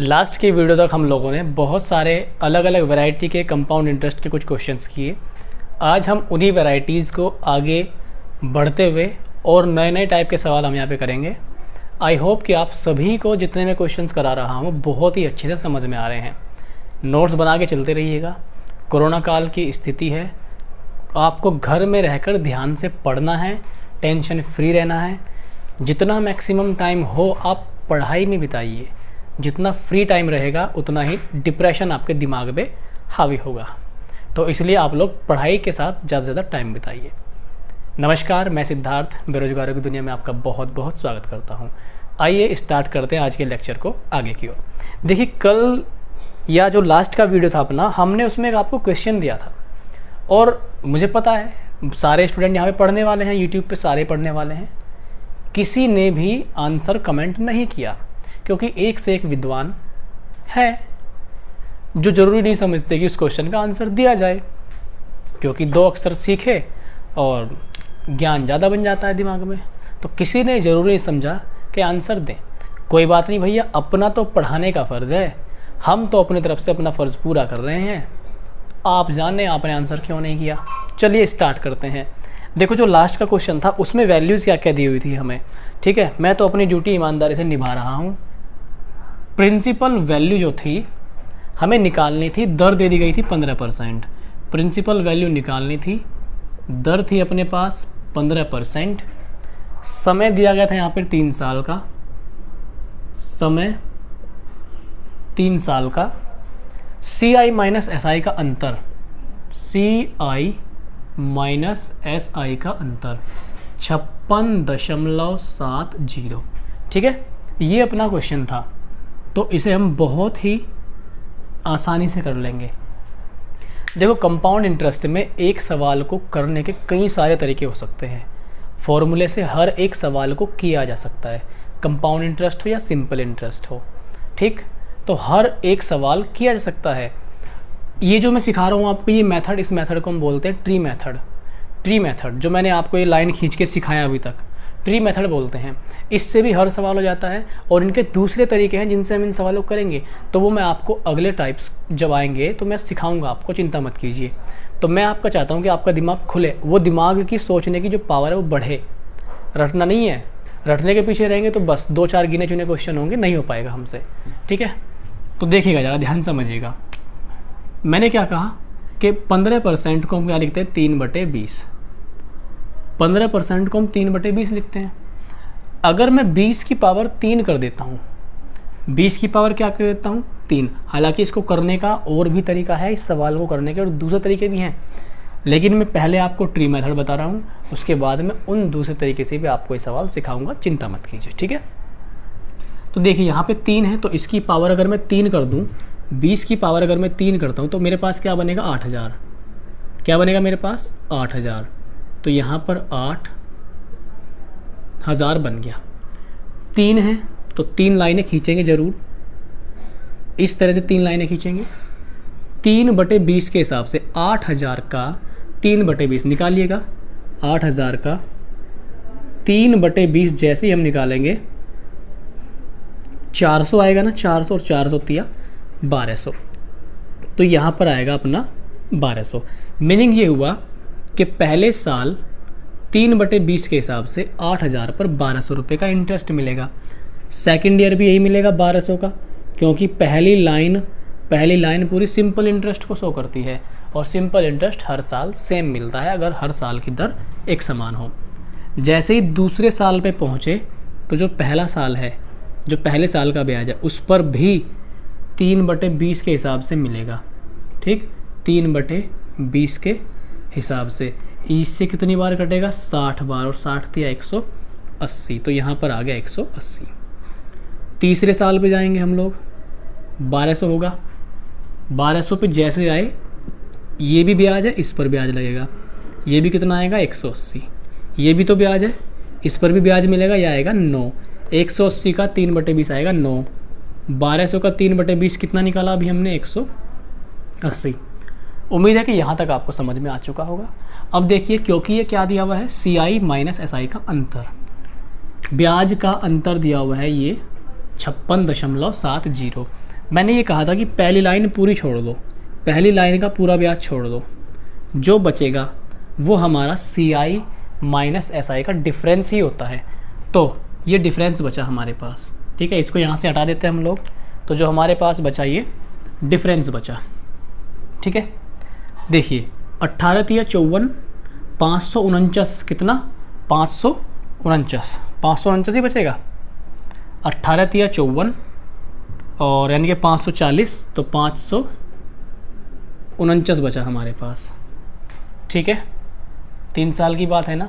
Last की video तक हम लोगों ने बहुत सारे अलग अलग वैरायटी के कंपाउंड इंटरेस्ट के कुछ क्वेश्चंस किए। आज हम उन्हीं वैरायटीज़ को आगे बढ़ते हुए और नए नए टाइप के सवाल हम यहाँ पे करेंगे। आई होप कि आप सभी को जितने मैं क्वेश्चंस करा रहा हूँ बहुत ही अच्छे से समझ में आ रहे हैं। नोट्स बना के चलते रहिएगा। कोरोना काल की स्थिति है, आपको घर में रहकर ध्यान से पढ़ना है, टेंशन फ्री रहना है। जितना मैक्सिमम टाइम हो आप पढ़ाई में बिताइए। जितना फ्री टाइम रहेगा उतना ही डिप्रेशन आपके दिमाग पे हावी होगा। तो इसलिए आप लोग पढ़ाई के साथ ज़्यादा से ज़्यादा टाइम बिताइए। नमस्कार, मैं सिद्धार्थ बेरोजगारों की दुनिया में आपका बहुत बहुत स्वागत करता हूं। आइए स्टार्ट करते हैं आज के लेक्चर को आगे की ओर। देखिए, कल या जो लास्ट का वीडियो था अपना, हमने उसमें एक आपको क्वेश्चन दिया था और मुझे पता है सारे स्टूडेंट यहाँ पे पढ़ने वाले हैं, यूट्यूब पे सारे पढ़ने वाले हैं। किसी ने भी आंसर कमेंट नहीं किया क्योंकि एक से एक विद्वान है जो ज़रूरी नहीं समझते कि उस क्वेश्चन का आंसर दिया जाए, क्योंकि 2 अक्षर सीखे और ज्ञान ज़्यादा बन जाता है दिमाग में। तो किसी ने ज़रूरी नहीं समझा कि आंसर दें। कोई बात नहीं भैया, अपना तो पढ़ाने का फ़र्ज़ है, हम तो अपनी तरफ से अपना फ़र्ज़ पूरा कर रहे हैं। आप जाने आपने आंसर क्यों नहीं किया। चलिए स्टार्ट करते हैं। देखो, जो लास्ट का क्वेश्चन था उसमें वैल्यूज़ क्या क्या दी हुई थी हमें, ठीक है। मैं तो अपनी ड्यूटी ईमानदारी से निभा रहा हूँ। प्रिंसिपल वैल्यू जो थी हमें निकालनी थी, दर दे दी गई थी 15%। प्रिंसिपल वैल्यू निकालनी थी, दर थी अपने पास 15%। समय दिया गया था यहाँ पर 3 साल का, समय 3 साल का। CI माइनस SI का अंतर, CI माइनस SI का अंतर 56.70, ठीक है। ये अपना क्वेश्चन था, तो इसे हम बहुत ही आसानी से कर लेंगे। देखो, कंपाउंड इंटरेस्ट में एक सवाल को करने के कई सारे तरीके हो सकते हैं। फॉर्मूले से हर एक सवाल को किया जा सकता है, कंपाउंड इंटरेस्ट हो या सिंपल इंटरेस्ट हो, ठीक। तो हर एक सवाल किया जा सकता है। ये जो मैं सिखा रहा हूँ आपको, ये मेथड, इस मेथड को हम बोलते हैं ट्री मेथड। ट्री मेथड जो मैंने आपको ये लाइन खींच के सिखाया अभी तक, ट्री मेथड बोलते हैं। इससे भी हर सवाल हो जाता है और इनके दूसरे तरीके हैं जिनसे हम इन सवालों को करेंगे। तो वो मैं आपको अगले टाइप्स जब आएंगे तो मैं सिखाऊंगा आपको, चिंता मत कीजिए। तो मैं आपका चाहता हूँ कि आपका दिमाग खुले, वो दिमाग की सोचने की जो पावर है वो बढ़े। रटना नहीं है, रटने के पीछे रहेंगे तो बस 2-4 गिने चुने क्वेश्चन होंगे, नहीं हो पाएगा हमसे, ठीक है। तो देखिएगा, ज़रा ध्यान समझिएगा। मैंने क्या कहा कि 15% को हम क्या लिखते हैं, 3/20। 15% को हम 3/20 लिखते हैं। अगर मैं 20 की पावर 3 कर देता हूँ, 20 की पावर क्या कर देता हूँ, 3। हालांकि इसको करने का और भी तरीका है, इस सवाल को करने के और दूसरे तरीके भी हैं, लेकिन मैं पहले आपको ट्री मेथड बता रहा हूँ, उसके बाद में उन दूसरे तरीके से भी आपको ये सवाल सिखाऊंगा, चिंता मत कीजिए, ठीक है। तो देखिए, यहाँ पे 3 है, तो इसकी पावर अगर मैं 3 कर दूँ, 20 की पावर अगर मैं 3 करता हूँ तो मेरे पास क्या बनेगा, 8000। क्या बनेगा मेरे पास, 8000। तो यहाँ पर 8000 बन गया। 3 है तो 3 लाइनें खींचेंगे ज़रूर, इस तरह से 3 लाइनें खींचेंगे। 3/20 के हिसाब से 8000 का 3/20 निकालिएगा। 8000 का 3/20 जैसे ही हम निकालेंगे 400 आएगा ना, 400 और 400 तिया 1200। तो यहाँ पर आएगा अपना 1200। मीनिंग ये हुआ कि पहले साल 3/20 के हिसाब से 8000 पर 1200 रुपये का इंटरेस्ट मिलेगा। सेकेंड ईयर भी यही मिलेगा 1200 का, क्योंकि पहली लाइन पूरी सिंपल इंटरेस्ट को शो करती है और सिंपल इंटरेस्ट हर साल सेम मिलता है अगर हर साल की दर एक समान हो। जैसे ही दूसरे साल पे पहुँचे तो जो पहला साल है, जो पहले साल का ब्याज है, उस पर भी 3/20 के हिसाब से मिलेगा, ठीक। 3/20 के हिसाब से इससे कितनी बार कटेगा, 60 बार, और 60 दिया 180, तो यहाँ पर आ गया 180। तीसरे साल पे जाएंगे हम लोग, 1200 होगा। 1200 पे जैसे आए, ये भी ब्याज है, इस पर ब्याज लगेगा, ये भी कितना आएगा, 180। ये भी तो ब्याज है, इस पर भी ब्याज मिलेगा, यह आएगा 9। 180 का 3/20 आएगा 9। 1200 का 3/20 कितना निकाला अभी हमने, 180। उम्मीद है कि यहाँ तक आपको समझ में आ चुका होगा। अब देखिए, क्योंकि ये क्या दिया हुआ है, CI माइनस SI का अंतर, ब्याज का अंतर दिया हुआ है ये 56.70। मैंने ये कहा था कि पहली लाइन पूरी छोड़ दो, पहली लाइन का पूरा ब्याज छोड़ दो, जो बचेगा वो हमारा CI माइनस SI का डिफरेंस ही होता है। तो ये डिफरेंस बचा हमारे पास, ठीक है, इसको यहाँ से हटा देते हैं हम लोग। तो जो हमारे पास बचा ये डिफरेंस बचा, ठीक है। देखिए 18 तिया 54, 549 कितना, 549 ही बचेगा। 18 तिया 54 और यानी कि 540, तो 549 बचा हमारे पास, ठीक है। 3 साल की बात है ना,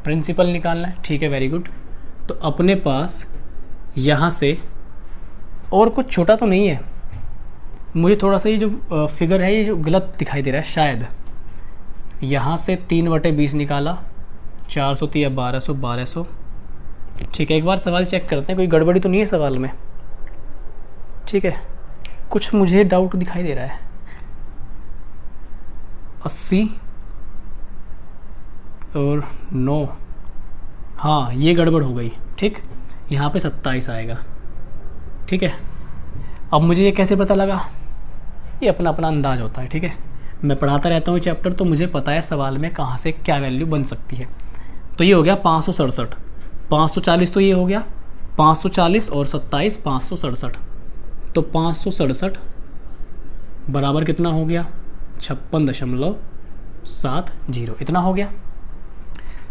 प्रिंसिपल निकालना है, ठीक है, वेरी गुड। तो अपने पास यहाँ से और कुछ छोटा तो नहीं है, मुझे थोड़ा सा ये जो फिगर है ये जो गलत दिखाई दे रहा है शायद। यहाँ से 3/20 निकाला, 400 तिया 1200, 1200, ठीक है। एक बार सवाल चेक करते हैं, कोई गड़बड़ी तो नहीं है सवाल में, ठीक है। कुछ मुझे डाउट दिखाई दे रहा है। 80 और 9, हाँ ये गड़बड़ हो गई, ठीक। यहाँ पे 27 आएगा, ठीक है। अब मुझे ये कैसे पता लगा, ये अपना अपना अंदाज होता है, ठीक है। मैं पढ़ाता रहता हूँ चैप्टर, तो मुझे पता है सवाल में कहाँ से क्या वैल्यू बन सकती है। तो ये हो गया 567, 540 तो ये हो गया 540 और 27 567, तो 567 बराबर कितना हो गया, 56.70, इतना हो गया।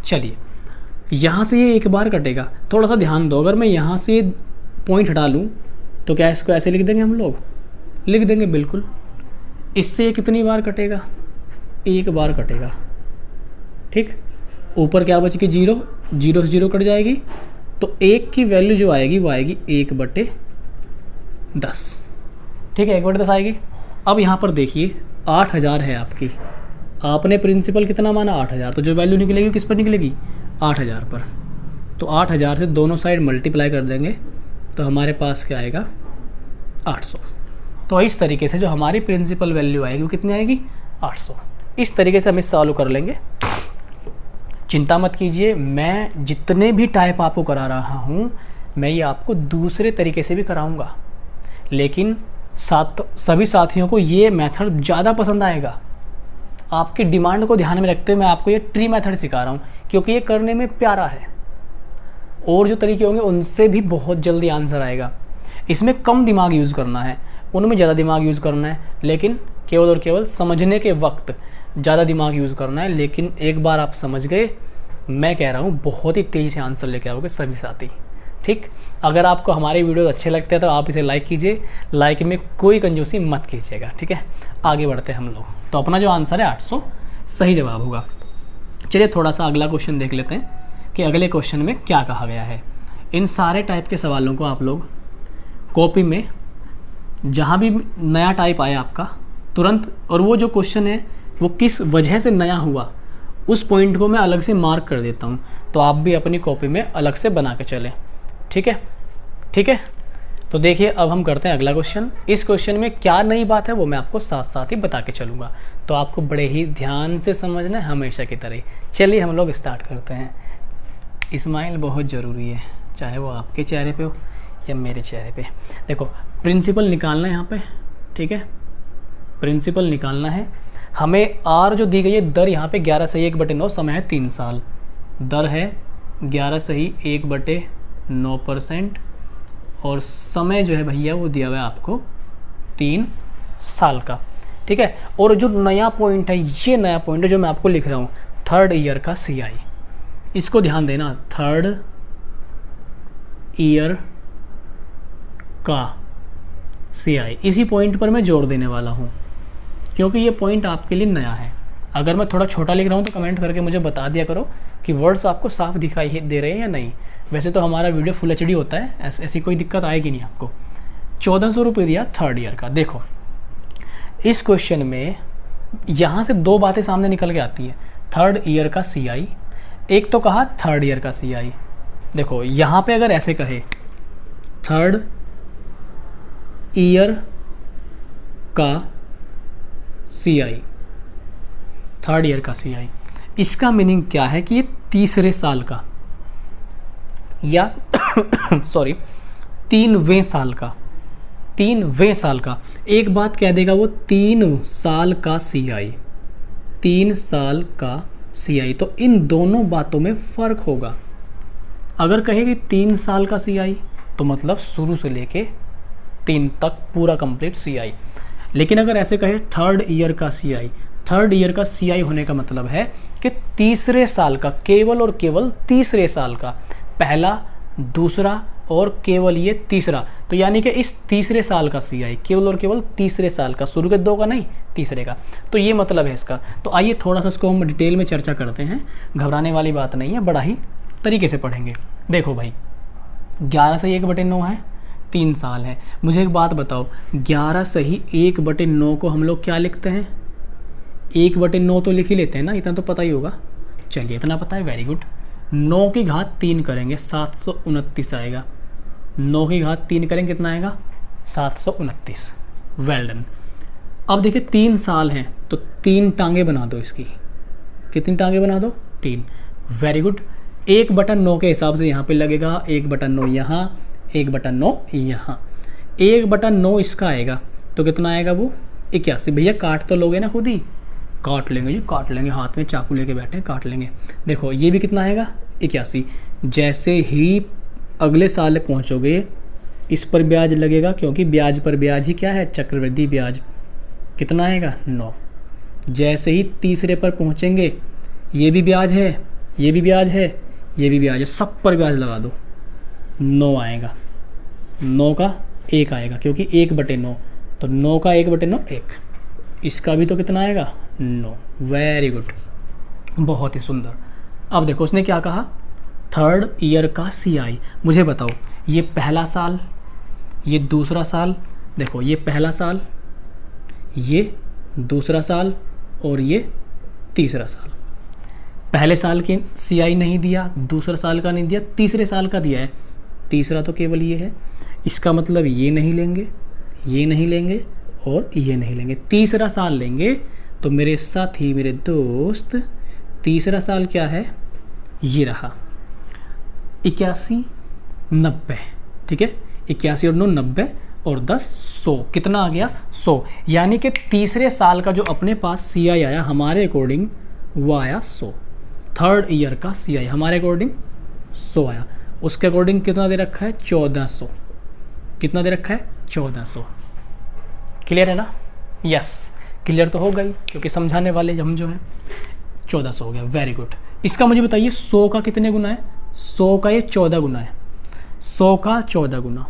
चलिए यहाँ से ये एक बार कटेगा, थोड़ा सा ध्यान दो। अगर मैं यहाँ से पॉइंट हटा लूँ तो क्या इसको ऐसे लिख देंगे हम लोग, लिख देंगे बिल्कुल। इससे ये कितनी बार कटेगा, एक बार कटेगा, ठीक। ऊपर क्या बचेगी 0, 0 से 0 कट जाएगी, तो 1 की वैल्यू जो आएगी वो आएगी 1/10, ठीक है, 1/10 आएगी। अब यहाँ पर देखिए 8000 है आपकी, आपने प्रिंसिपल कितना माना 8000, तो जो वैल्यू निकलेगी किस पर निकलेगी, 8000 पर। तो 8000 से दोनों साइड मल्टीप्लाई कर देंगे तो हमारे पास क्या आएगा 800। तो इस तरीके से जो हमारी प्रिंसिपल वैल्यू आएगी वो कितनी आएगी 800। इस तरीके से हम इस सॉल्व कर लेंगे। चिंता मत कीजिए, मैं जितने भी टाइप आपको करा रहा हूँ मैं ये आपको दूसरे तरीके से भी कराऊँगा, लेकिन सभी साथियों को ये मेथड ज़्यादा पसंद आएगा। आपकी डिमांड को ध्यान में रखते हुए मैं आपको ये ट्री मेथड सिखा रहा हूँ, क्योंकि ये करने में प्यारा है और जो तरीके होंगे उनसे भी बहुत जल्दी आंसर आएगा। इसमें कम दिमाग यूज़ करना है, उनमें ज़्यादा दिमाग यूज़ करना है, लेकिन केवल और केवल समझने के वक्त ज़्यादा दिमाग यूज़ करना है। लेकिन एक बार आप समझ गए, मैं कह रहा हूँ बहुत ही तेज़ी से आंसर लेके आओगे सभी साथी, ठीक। अगर आपको हमारे वीडियो अच्छे लगते हैं तो आप इसे लाइक कीजिए, लाइक में कोई कंजूसी मत कीजिएगा, ठीक है। आगे बढ़ते हैं हम लोग। तो अपना जो आंसर है 800 सही जवाब होगा। चलिए थोड़ा सा अगला क्वेश्चन देख लेते हैं कि अगले क्वेश्चन में क्या कहा गया है। इन सारे टाइप के सवालों को आप लोग कॉपी में जहाँ भी नया टाइप आया आपका तुरंत, और वो जो क्वेश्चन है वो किस वजह से नया हुआ उस पॉइंट को मैं अलग से मार्क कर देता हूँ, तो आप भी अपनी कॉपी में अलग से बना के चलें, ठीक है, ठीक है। तो देखिए अब हम करते हैं अगला क्वेश्चन। इस क्वेश्चन में क्या नई बात है वो मैं आपको साथ साथ ही बता के चलूँगा, तो आपको बड़े ही ध्यान से समझना है हमेशा की तरह। चलिए हम लोग स्टार्ट करते हैं। स्माइल बहुत ज़रूरी है, चाहे वो आपके चेहरे पे हो या मेरे चेहरे पे। देखो प्रिंसिपल निकालना है यहाँ पे, ठीक है, प्रिंसिपल निकालना है हमें। आर जो दी गई है दर यहाँ पे 11 सही 1/9, समय है 3 साल, दर है 11 सही 1/9%, और समय जो है भैया वो दिया हुआ है आपको 3 साल का, ठीक है। और जो नया पॉइंट है, ये नया पॉइंट है जो मैं आपको लिख रहा हूँ, 3rd ईयर का CI, इसको ध्यान देना, 3rd ईयर का CI, इसी पॉइंट पर मैं जोर देने वाला हूँ क्योंकि ये पॉइंट आपके लिए नया है। अगर मैं थोड़ा छोटा लिख रहा हूँ तो कमेंट करके मुझे बता दिया करो कि वर्ड्स आपको साफ दिखाई दे रहे हैं या नहीं। वैसे तो हमारा वीडियो फुल HD होता है, ऐसी कोई दिक्कत आएगी नहीं आपको। 1400 रुपये दिया 3rd ईयर का। देखो इस क्वेश्चन में यहाँ से 2 बातें सामने निकल के आती हैं, 3rd ईयर का CI, एक तो कहा 3rd ईयर का CI। देखो यहाँ पे अगर ऐसे कहे 3rd ईयर का CI, 3rd ईयर का CI, इसका मीनिंग क्या है कि ये तीसरे साल का या सॉरी 3वें साल का, 3वें साल का, एक बात कह देगा वो 3 साल का CI, 3 साल का CI, तो इन दोनों बातों में फ़र्क होगा। अगर कहे कि 3 साल का CI तो मतलब शुरू से लेके 3 तक पूरा कंप्लीट CI। लेकिन अगर ऐसे कहे 3rd ईयर का CI, 3rd ईयर का CI होने का मतलब है कि तीसरे साल का, केवल और केवल तीसरे साल का, पहला, दूसरा और केवल ये तीसरा, तो यानी कि इस तीसरे साल का CI, केवल और केवल तीसरे साल का, शुरू के 2 का नहीं, तीसरे का। तो ये मतलब है इसका। तो आइए थोड़ा सा इसको हम डिटेल में चर्चा करते हैं, घबराने वाली बात नहीं है, बड़ा ही तरीके से पढ़ेंगे। देखो भाई 11 से 1/9 है, 3 साल है। मुझे एक बात बताओ, 11 सही 1/9 को हम लोग क्या लिखते हैं? 1/9 तो लिख ही लेते हैं ना, इतना तो पता ही होगा। चलिए इतना पता है, वेरी गुड। 9 की घात 3 करेंगे 729 आएगा। 9 की घात 3 करेंगे कितना आएगा? 729। Well done. अब देखिए 3 साल हैं तो 3 टांगे बना दो इसकी। कितनी टांगे बना दो? 3। Very good. 1/9 के हिसाब से यहाँ पे लगेगा 1/9 यहाँ, 1/9 यहाँ। 1/9 इसका आएगा तो कितना आएगा वो? 81। भैया काट तो लोगे ना खुद ही? काट लेंगे जी, काट लेंगे, हाथ में चाकू लेके बैठे हैं, काट लेंगे। देखो ये भी कितना आएगा? 81। जैसे ही अगले साल पहुँचोगे इस पर ब्याज लगेगा, क्योंकि ब्याज पर ब्याज ही क्या है? चक्रवृद्धि ब्याज। कितना आएगा? 9। जैसे ही तीसरे पर पहुँचेंगे ये भी ब्याज है, ये भी ब्याज है, ये भी ब्याज है, सब पर ब्याज लगा दो, 9 आएगा। 9 का 1 आएगा, क्योंकि 1/9, तो 9 का 1/9 1। इसका भी तो कितना आएगा? 9। वेरी गुड, बहुत ही सुंदर। अब देखो उसने क्या कहा? 3rd ईयर का CI। मुझे बताओ ये पहला साल, ये दूसरा साल, देखो ये पहला साल, ये दूसरा साल और ये तीसरा साल। पहले साल के CI नहीं दिया, दूसरा साल का नहीं दिया, तीसरे साल का दिया है। तीसरा तो केवल ये है, इसका मतलब ये नहीं लेंगे, ये नहीं लेंगे और ये नहीं लेंगे, तीसरा साल लेंगे। तो मेरे साथी, मेरे दोस्त, तीसरा साल क्या है? ये रहा 81 90। ठीक है, 81 और 9 90 और 10 100। कितना आ गया? 100। यानी कि तीसरे साल का जो अपने पास CI आया हमारे अकॉर्डिंग वो आया 100। 3rd ईयर का CI हमारे अकॉर्डिंग 100 आया। उसके अकॉर्डिंग कितना दे रखा है? 1400। कितना दे रखा है? 1400। क्लियर है ना? यस, क्लियर तो हो गई, क्योंकि समझाने वाले हम जो हैं। 1400 हो गया। Very good. इसका मुझे बताइए 100 का कितने गुना है? 100 का ये 14 गुना है। 100 का 14 गुना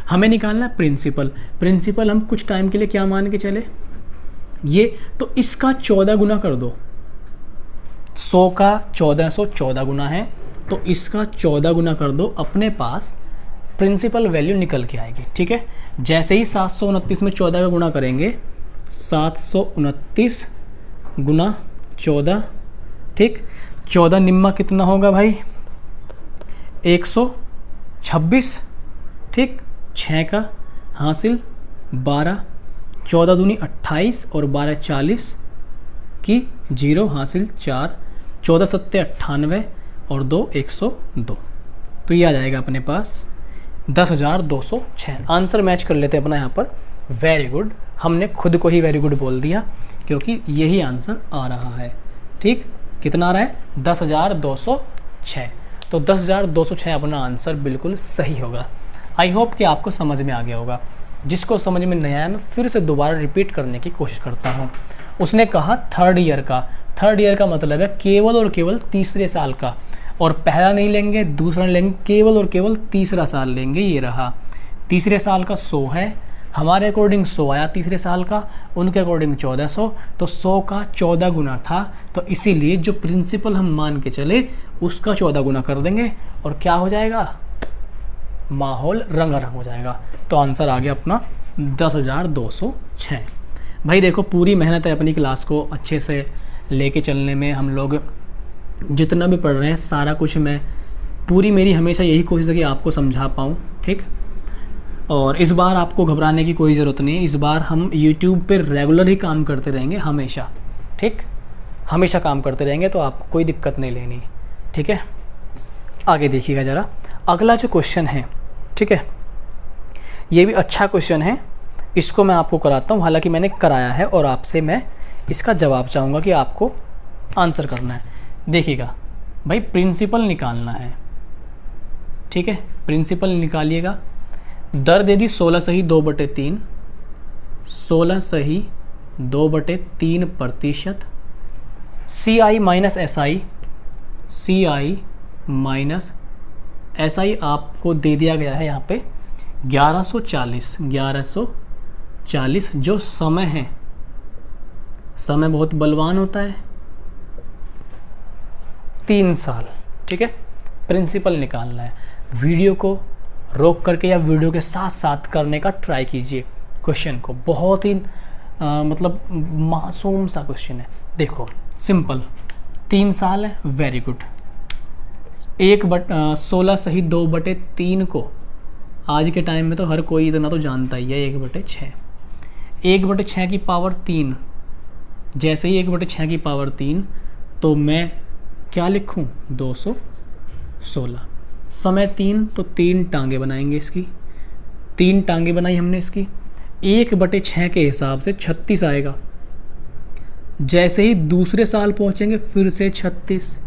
हमें निकालना है प्रिंसिपल। प्रिंसिपल हम कुछ टाइम के लिए क्या मान के चले? ये तो इसका 14 गुना कर दो। 100 का 1414 गुना है, तो इसका 14 गुना कर दो, अपने पास प्रिंसिपल वैल्यू निकल के आएगी। ठीक है, जैसे ही 729 में 14 का गुणा करेंगे, 729 गुना 14, ठीक, 14 निम्मा कितना होगा भाई? 126। ठीक, 6 का हासिल 12, 14 दूनी 28 और 12 40 की 0 हासिल 4, 14 सत्ते 98 और 2 102। तो ये आ जाएगा अपने पास 10,206। आंसर मैच कर लेते हैं अपना यहाँ पर। वेरी गुड, हमने खुद को ही वेरी गुड बोल दिया, क्योंकि यही आंसर आ रहा है। ठीक, कितना आ रहा है? 10,206। तो 10,206 अपना आंसर बिल्कुल सही होगा। आई होप कि आपको समझ में आ गया होगा। जिसको समझ में नहीं आया मैं फिर से दोबारा रिपीट करने की कोशिश करता हूँ। उसने कहा 3rd ईयर का। 3rd ईयर का मतलब है केवल और केवल तीसरे साल का, और पहला नहीं लेंगे, दूसरा नहीं लेंगे, केवल और केवल तीसरा साल लेंगे। ये रहा तीसरे साल का 100 है, हमारे अकॉर्डिंग 100 आया तीसरे साल का, उनके अकॉर्डिंग 1400, तो 100 का 14 गुना था, तो इसीलिए जो प्रिंसिपल हम मान के चले उसका 14 गुना कर देंगे और क्या हो जाएगा? माहौल रंगारंग हो जाएगा। तो आंसर आ गया अपना 10,206। भाई देखो पूरी मेहनत है अपनी क्लास को अच्छे से लेके चलने में। हम लोग जितना भी पढ़ रहे हैं सारा कुछ मैं पूरी मेरी हमेशा यही कोशिश है कि आपको समझा पाऊँ। ठीक, और इस बार आपको घबराने की कोई ज़रूरत नहीं है। इस बार हम YouTube पे रेगुलर ही काम करते रहेंगे हमेशा। ठीक, हमेशा काम करते रहेंगे, तो आपको कोई दिक्कत नहीं लेनी। ठीक है, आगे देखिएगा ज़रा अगला जो क्वेश्चन है। ठीक है, ये भी अच्छा क्वेश्चन है, इसको मैं आपको कराता हूँ, हालांकि मैंने कराया है और आपसे मैं इसका जवाब चाहूँगा कि आपको आंसर करना है। देखिएगा भाई, प्रिंसिपल निकालना है, ठीक है, प्रिंसिपल निकालिएगा। दर दे दी 16 सही 2/3, 16 सही 2/3%। C I minus S I, C I minus S I आपको दे दिया गया है यहाँ पे 1140, 1140 जो समय है, समय बहुत बलवान होता है, 3 साल, ठीक है। प्रिंसिपल निकालना है, वीडियो को रोक करके या वीडियो के साथ साथ करने का ट्राई कीजिए क्वेश्चन को, बहुत ही मतलब मासूम सा क्वेश्चन है। देखो सिंपल, 3 साल है, वेरी गुड। 16 सही 2/3 को आज के टाइम में तो हर कोई इतना तो जानता ही है, 1/6, 1/6 की पावर 3, जैसे ही 1/6 की पावर 3 तो मैं क्या लिखूं 216। समय 3 तो 3 टांगे बनाएंगे इसकी, 3 टांगे बनाई हमने इसकी, 1/6 के हिसाब से 36 आएगा। जैसे ही दूसरे साल पहुंचेंगे फिर से 36,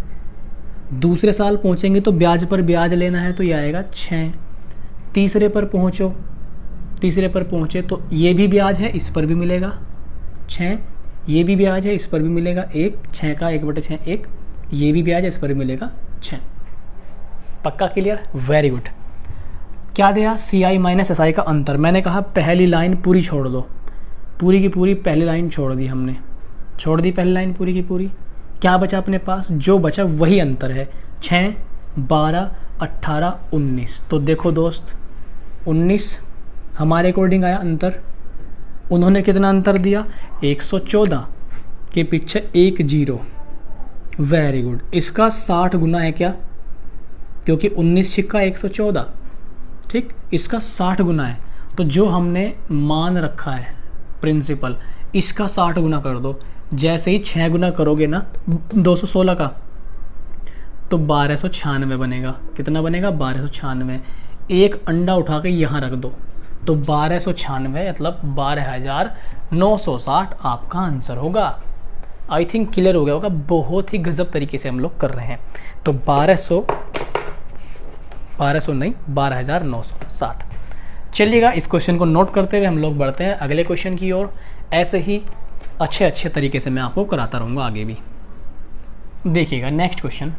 दूसरे साल पहुंचेंगे तो ब्याज पर ब्याज लेना है तो ये आएगा 6। तीसरे पर पहुंचो, तीसरे पर पहुंचे तो ये भी ब्याज है, इस पर भी मिलेगा 6, ये भी ब्याज है, इस पर भी मिलेगा 1, 6 का 1/6 1, ये भी ब्याज है, इस पर भी मिलेगा 6। पक्का क्लियर, वेरी गुड। क्या दिया, सी आई माइनस एस आई का अंतर। मैंने कहा पहली लाइन पूरी छोड़ दो, पूरी की पूरी पहली लाइन छोड़ दी हमने, छोड़ दी पहली लाइन पूरी की पूरी। क्या बचा अपने पास, जो बचा वही अंतर है, 6, 12, 18, 19। तो देखो दोस्त 19 हमारे अकॉर्डिंग आया अंतर, उन्होंने कितना अंतर दिया 114 के पीछे 1 0, वेरी गुड। इसका 60 गुना है क्या, क्योंकि 19 छिक्का 114, ठीक, इसका 60 गुना है। तो जो हमने मान रखा है प्रिंसिपल, इसका 60 गुना कर दो। जैसे ही 6 गुना करोगे ना 216 का तो 1296 बनेगा। कितना बनेगा 1296। एक अंडा उठा के यहाँ रख दो तो 1296 मतलब 12,960 आपका आंसर होगा। आई थिंक क्लियर हो गया होगा, बहुत ही गजब तरीके से हम लोग कर रहे हैं। तो 12,960। चलिएगा, इस क्वेश्चन को नोट करते हुए हम लोग बढ़ते हैं अगले क्वेश्चन की ओर। ऐसे ही अच्छे अच्छे तरीके से मैं आपको कराता रहूँगा आगे भी। देखिएगा नेक्स्ट क्वेश्चन।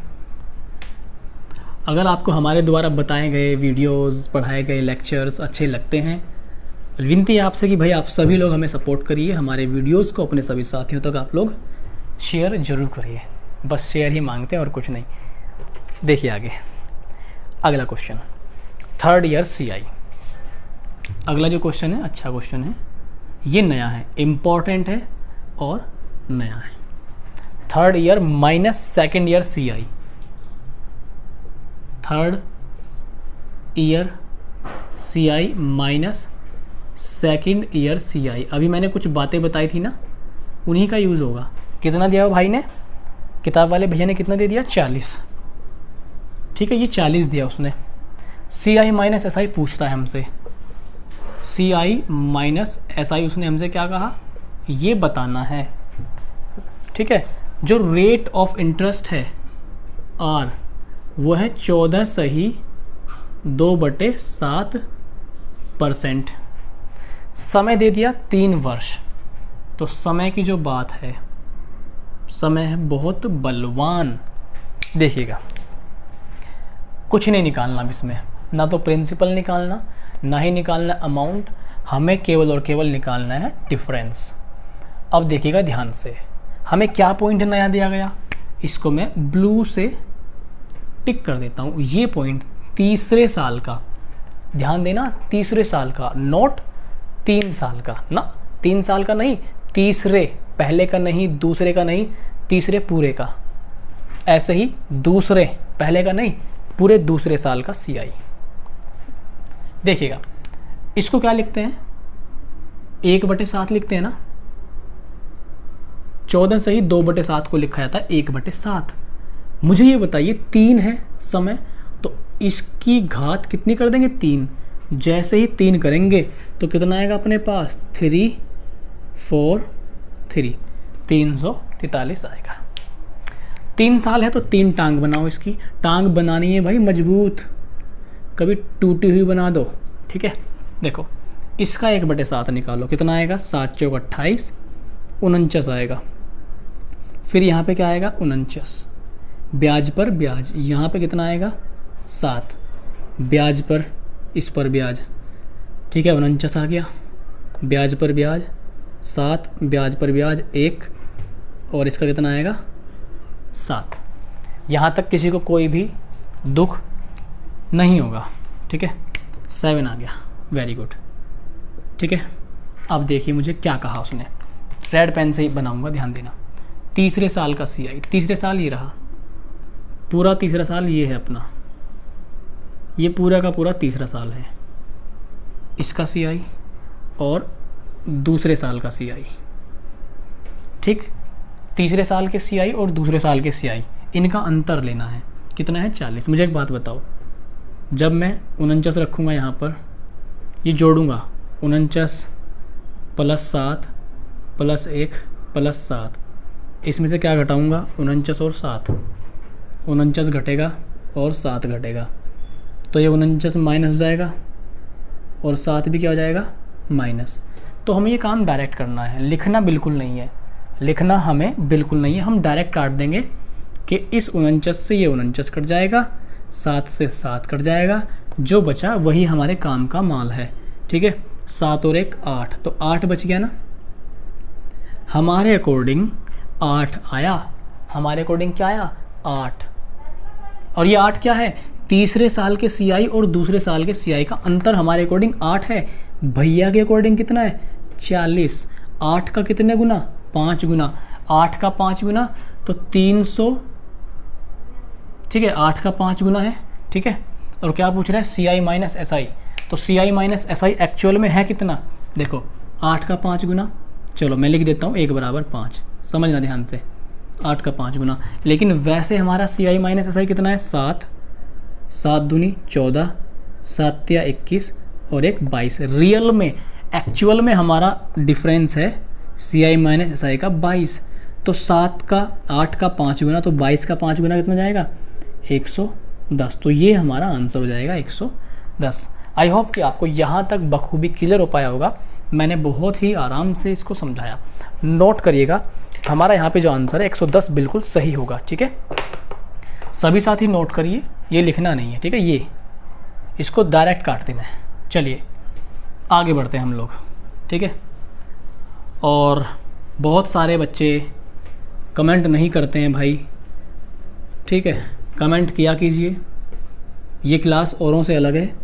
अगर आपको हमारे द्वारा बताए गए वीडियोस, पढ़ाए गए लेक्चर्स अच्छे लगते हैं, विनती है आपसे कि भाई आप सभी लोग हमें सपोर्ट करिए, हमारे वीडियोस को अपने सभी साथियों तक आप लोग शेयर ज़रूर करिए। बस शेयर ही मांगते हैं और कुछ नहीं। देखिए आगे अगला क्वेश्चन, 3rd ईयर CI। अगला जो क्वेश्चन है अच्छा क्वेश्चन है, ये नया है, इम्पॉर्टेंट है और नया है। 3rd year minus 2nd year CI, 3rd year CI minus 2nd year CI। अभी मैंने कुछ बातें बताई थी ना, उन्हीं का यूज़ होगा। कितना दिया भाई ने, किताब वाले भैया ने कितना दे दिया 40, ठीक है, ये 40 दिया उसने। CI माइनस SI पूछता है हमसे, CI माइनस SI उसने हमसे क्या कहा, ये बताना है, ठीक है। जो रेट ऑफ इंटरेस्ट है R वो है 14 सही 2/7%। समय दे दिया 3 वर्ष। तो समय की जो बात है, समय है बहुत बलवान। देखिएगा कुछ नहीं निकालना अब इसमें, ना तो प्रिंसिपल निकालना, ना ही निकालना अमाउंट, हमें केवल और केवल निकालना है डिफरेंस। अब देखिएगा ध्यान से, हमें क्या पॉइंट नया दिया गया, इसको मैं ब्लू से टिक कर देता हूँ। ये पॉइंट तीसरे साल का, ध्यान देना, तीसरे साल का, नोट 3 साल का ना, 3 साल का नहीं, तीसरे, पहले का नहीं, दूसरे का नहीं, तीसरे पूरे का। ऐसे ही दूसरे, पहले का नहीं, पूरे दूसरे साल का CI। देखिएगा इसको क्या लिखते हैं, 1/7 लिखते हैं ना, 14 सही 2/7 को लिखा जाता है 1/7। मुझे ये बताइए 3 है समय, तो इसकी घात कितनी कर देंगे 3, जैसे ही 3 करेंगे तो कितना आएगा अपने पास 3 4 3 343 आएगा। 3 साल है तो 3 टांग बनाओ, इसकी टांग बनानी है भाई मजबूत, कभी टूटी हुई बना दो, ठीक है। देखो इसका 1/7 निकालो, कितना आएगा 7 चौक 28, 49 आएगा। फिर यहाँ पे क्या आएगा 49, ब्याज पर ब्याज, यहाँ पे कितना आएगा 7, ब्याज पर इस पर ब्याज, ठीक है 49 आ गया, ब्याज पर ब्याज 7, ब्याज पर ब्याज 1, और इसका कितना आएगा 7। यहाँ तक किसी को कोई भी दुख नहीं होगा, ठीक है। 7 आ गया, वेरी गुड, ठीक है। अब देखिए मुझे क्या कहा उसने, रेड पेन से ही बनाऊंगा, ध्यान देना। तीसरे साल का CI, तीसरे साल ये रहा, पूरा तीसरा साल ये है अपना, ये पूरा का पूरा तीसरा साल है, इसका CI और दूसरे साल का CI, ठीक। तीसरे साल के CI और दूसरे साल के CI, इनका अंतर लेना है, कितना है 40। मुझे एक बात बताओ, जब मैं 49 रखूँगा यहाँ पर, ये जोड़ूंगा 49 + 7 + 1 + 7, इसमें से क्या घटाऊंगा 49 और 7, 49 घटेगा और 7 घटेगा, तो ये 49 माइनस हो जाएगा और 7 भी क्या हो जाएगा माइनस। तो हमें ये काम डायरेक्ट करना है, लिखना बिल्कुल नहीं है, लिखना हमें बिल्कुल नहीं है, हम डायरेक्ट काट देंगे कि इस 49 से ये 49 कट जाएगा, 7 से 7 कट जाएगा, जो बचा वही हमारे काम का माल है, ठीक है। 7 और 1 8, तो 8 बच गया ना, हमारे अकॉर्डिंग 8 आया, हमारे अकॉर्डिंग क्या आया 8। और ये 8 क्या है, तीसरे साल के CI और दूसरे साल के CI का अंतर हमारे अकॉर्डिंग 8 है, भैया के अकॉर्डिंग कितना है 40। 8 का कितने गुना 5 गुना, 8 का 5 गुना तो 300, ठीक है, 8 का 5 गुना है, ठीक है। और क्या पूछ रहा है CI - SI, तो CI - SI एक्चुअल में है कितना, देखो 8 का 5 गुना, चलो मैं लिख देता हूँ 1 = 5, समझना ध्यान से, 8 का 5 गुना, लेकिन वैसे हमारा CI - SI कितना है 7, 7 दूनी 14, 7 तिया 21 और 1 22। रियल में एक्चुअल में हमारा डिफरेंस है CI - SI का 22, तो 7 का 8 का 5 गुना, तो 22 का 5 गुना कितना जाएगा 110, तो ये हमारा आंसर हो जाएगा 110। आई होप कि आपको यहाँ तक बखूबी क्लियर हो पाया होगा, मैंने बहुत ही आराम से इसको समझाया। नोट करिएगा हमारा यहाँ पे जो आंसर है 110 बिल्कुल सही होगा, ठीक है। सभी साथी नोट करिए, ये लिखना नहीं है, ठीक है, ये इसको डायरेक्ट काट देना है। चलिए आगे बढ़ते हैं हम लोग, ठीक है। और बहुत सारे बच्चे कमेंट नहीं करते हैं भाई, ठीक है, कमेंट किया कीजिए। ये क्लास औरों से अलग है,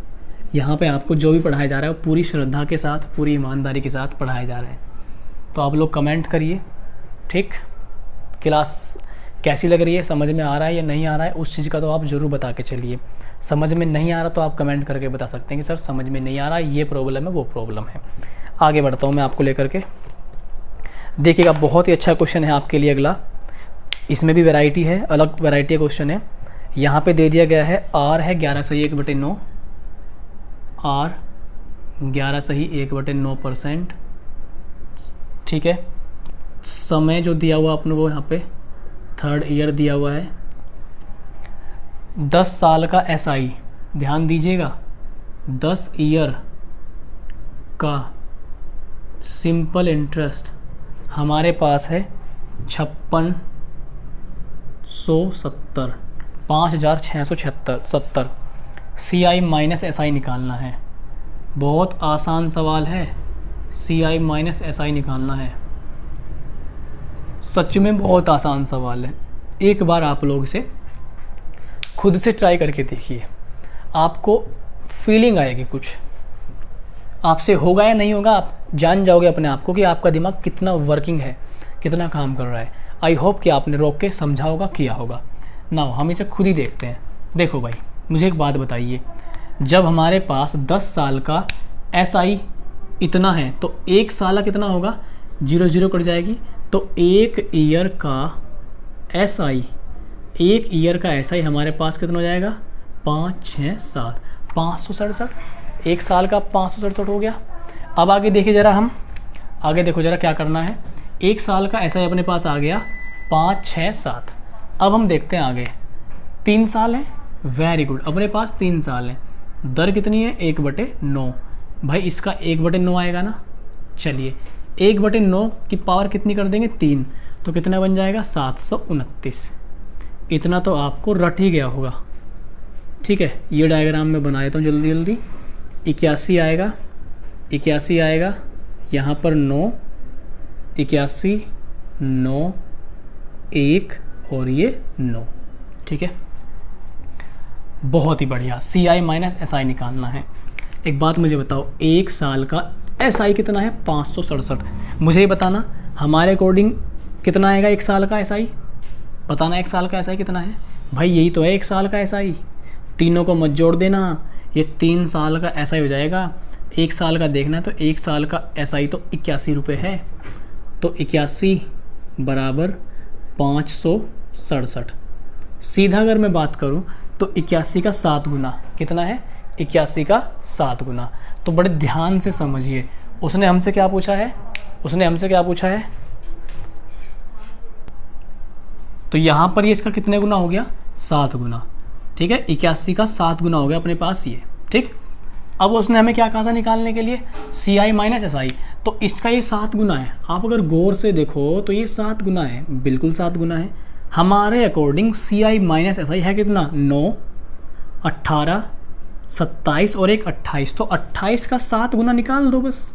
यहाँ पे आपको जो भी पढ़ाया जा रहा है वो पूरी श्रद्धा के साथ, पूरी ईमानदारी के साथ पढ़ाया जा रहा है, तो आप लोग कमेंट करिए, ठीक। क्लास कैसी लग रही है, समझ में आ रहा है या नहीं आ रहा है, उस चीज़ का तो आप ज़रूर बता के चलिए। समझ में नहीं आ रहा तो आप कमेंट करके बता सकते हैं कि सर समझ में नहीं आ रहा, ये प्रॉब्लम है वो प्रॉब्लम है। आगे बढ़ता हूँ मैं आपको लेकर के, देखिएगा बहुत ही अच्छा क्वेश्चन है आपके लिए अगला, इसमें भी वैरायटी है, अलग वैरायटी का क्वेश्चन है। यहाँ पे दे दिया गया है R है 11 सही 1/9, R 11 सही 1/9%, ठीक है। समय जो दिया हुआ अपने को यहाँ पे 3rd ईयर दिया हुआ है, 10 साल का SI, ध्यान दीजिएगा 10 ईयर का सिंपल इंटरेस्ट हमारे पास है 5670, 5670। CI - SI निकालना है, बहुत आसान सवाल है, CI - SI निकालना है, सच में बहुत आसान सवाल है। एक बार आप लोग इसे खुद से ट्राई करके देखिए, आपको फीलिंग आएगी, कुछ आपसे होगा या नहीं होगा, आप जान जाओगे अपने आप को कि आपका दिमाग कितना वर्किंग है, कितना काम कर रहा है। आई होप कि आपने रोक के समझा होगा, किया होगा। ना हम इसे खुद ही देखते हैं। देखो भाई मुझे एक बात बताइए, जब हमारे पास 10 साल का SI इतना है तो 1 साल कितना होगा, 0 0 कट जाएगी, तो 1 ईयर का SI, 1 ईयर का SI हमारे पास कितना हो जाएगा 5 6 7, 567। एक साल का 567 हो गया। अब आगे देखिए ज़रा, हम आगे देखो ज़रा क्या करना है। एक साल का ऐसा ही अपने पास आ गया 5, 6, 7। अब हम देखते हैं आगे 3 साल है, वेरी गुड, अपने पास 3 साल है। दर कितनी है 1/9। भाई इसका 1/9 आएगा ना। चलिए 1/9 की पावर कितनी कर देंगे 3, तो कितना बन जाएगा 729। इतना तो आपको रट ही गया होगा। ठीक है, ये डायग्राम मैं बना देता हूँ जल्दी जल्दी। 81 आएगा, 81 आएगा, यहाँ पर 9, 81, 9, 1 और ये 9। ठीक है, बहुत ही बढ़िया। CI माइनस SI निकालना है। एक बात मुझे बताओ, एक साल का SI कितना है 567। मुझे ये बताना हमारे अकॉर्डिंग कितना आएगा एक साल का SI, बताना एक साल का SI कितना है। भाई यही तो है एक साल का SI, तीनों को मत जोड़ देना, ये 3 साल का SI हो जाएगा। एक साल का देखना है तो एक साल का SI तो 81 रुपये है, तो 81 बराबर 567। सीधा अगर मैं बात करूं तो 81 का 7 गुना कितना है, 81 का 7 गुना। तो बड़े ध्यान से समझिए, उसने हमसे क्या पूछा है, उसने हमसे क्या पूछा है, तो यहाँ पर ये इसका कितने गुना हो गया 7 गुना। ठीक है, 81 का 7 गुना हो गया अपने पास ये। ठीक, अब उसने हमें क्या कहा था निकालने के लिए, CI माइनस SI, तो इसका ये 7 गुना है। आप अगर गौर से देखो तो ये 7 गुना है, बिल्कुल 7 गुना है। हमारे अकॉर्डिंग CI माइनस SI है कितना 9, 18, 27 और एक 28, तो 28 का 7 गुना निकाल दो बस।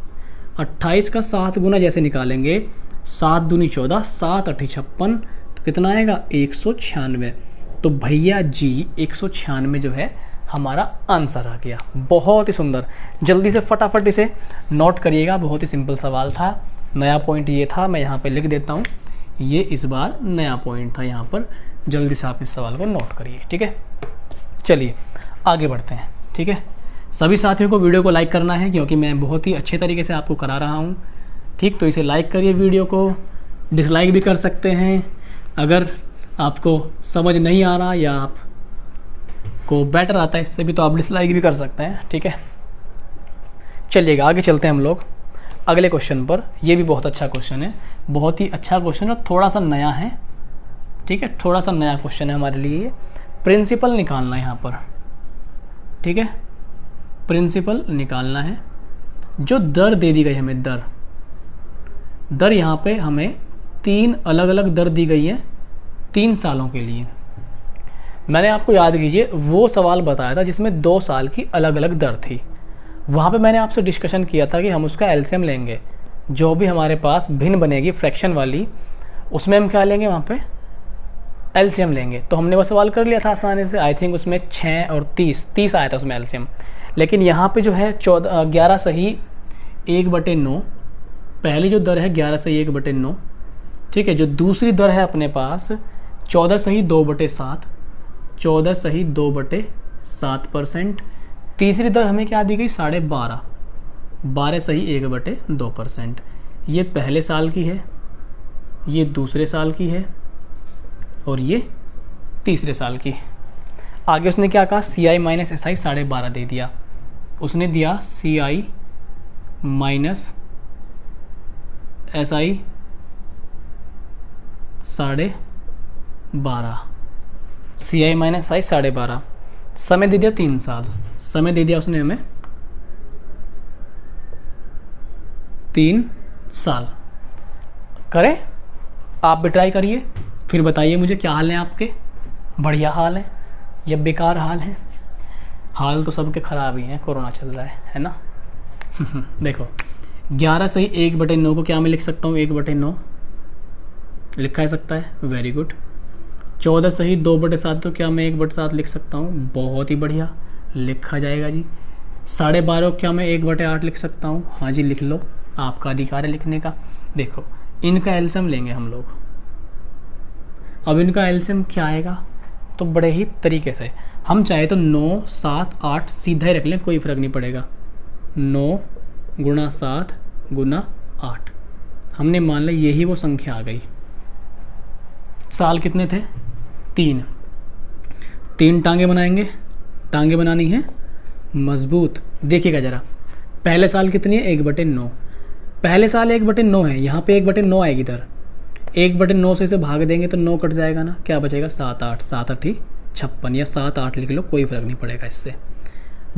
28 का 7 गुना जैसे निकालेंगे, 7 दूनी 14, 7 8 56, तो कितना आएगा 196। तो भैया जी 196 जो है हमारा आंसर आ गया। बहुत ही सुंदर, जल्दी से फटाफट इसे नोट करिएगा, बहुत ही सिंपल सवाल था। नया पॉइंट ये था, मैं यहाँ पे लिख देता हूँ, ये इस बार नया पॉइंट था यहाँ पर। जल्दी से आप इस सवाल को नोट करिए। ठीक है, चलिए आगे बढ़ते हैं। ठीक है, सभी साथियों को वीडियो को लाइक करना है क्योंकि मैं बहुत ही अच्छे तरीके से आपको करा रहा हूँ। ठीक, तो इसे लाइक करिए, वीडियो को डिसलाइक भी कर सकते हैं अगर आपको समझ नहीं आ रहा या आप को बेटर आता है इससे भी, तो आप डिसलाइक भी कर सकते हैं। ठीक है, चलिएगा आगे चलते हैं हम लोग अगले क्वेश्चन पर। ये भी बहुत अच्छा क्वेश्चन है, बहुत ही अच्छा क्वेश्चन है, थोड़ा सा नया है। ठीक है, थोड़ा सा नया क्वेश्चन है हमारे लिए। प्रिंसिपल निकालना है यहाँ पर। ठीक है, प्रिंसिपल निकालना है। जो दर दे दी गई हमें, दर यहाँ पे हमें 3 अलग अलग दर दी गई है 3 सालों के लिए। मैंने आपको याद कीजिए वो सवाल बताया था जिसमें 2 साल की अलग अलग दर थी। वहाँ पे मैंने आपसे डिस्कशन किया था कि हम उसका एलसीएम लेंगे, जो भी हमारे पास भिन्न बनेगी फ्रैक्शन वाली, उसमें हम क्या लेंगे, वहाँ पे एलसीएम लेंगे। तो हमने वो सवाल कर लिया था आसानी से। आई थिंक उसमें 6 और 30 आया था उसमें एलसीएम। लेकिन यहाँ पे जो है 11 सही 1/9, पहली जो दर है 11 सही 1/9। ठीक है, जो दूसरी दर है अपने पास 14 सही 2/7, 14 सही 2/7%। तीसरी दर हमें क्या दी गई 12.5, 12 सही 1/2%। ये पहले साल की है, ये दूसरे साल की है और ये तीसरे साल की। आगे उसने क्या कहा, CI माइनस SI 12.5 दे दिया। उसने दिया CI minus SI 12.5, CI minus SI 12.5। समय दे दिया 3 साल, समय दे दिया उसने हमें 3 साल। करें, आप भी ट्राई करिए, फिर बताइए मुझे क्या हाल है आपके, बढ़िया हाल है या बेकार हाल है। हाल तो सबके ख़राब ही हैं, कोरोना चल रहा है ना। देखो 11 सही 1/9 को क्या मैं लिख सकता हूँ, 1/9 लिखा है सकता है, वेरी गुड। 14 सही 2/7 तो क्या मैं 1/7 लिख सकता हूँ, बहुत ही बढ़िया, लिखा जाएगा जी। 12.5 क्या मैं 1/8 लिख सकता हूँ, हाँ जी लिख लो, आपका अधिकार है लिखने का। देखो इनका एलसीएम लेंगे हम लोग। अब इनका एलसीएम क्या आएगा, तो बड़े ही तरीके से हम चाहे तो 9, 7, 8 सीधा ही रख लें, कोई फ़र्क नहीं पड़ेगा। 9 गुणा 7 गुणा 8, हमने मान लिया यही वो संख्या आ गई। साल कितने थे, 3 टांगे बनाएंगे, टांगे बनानी है मजबूत। देखिएगा ज़रा, पहले साल कितनी है, 1/9। पहले साल 1/9 है, यहाँ पे 1/9 आएगी इधर। 1/9 से इसे भाग देंगे तो 9 कट जाएगा ना, क्या बचेगा 7 8, 7 8 56 या 7 8 लिख लो, कोई फ़र्क नहीं पड़ेगा इससे।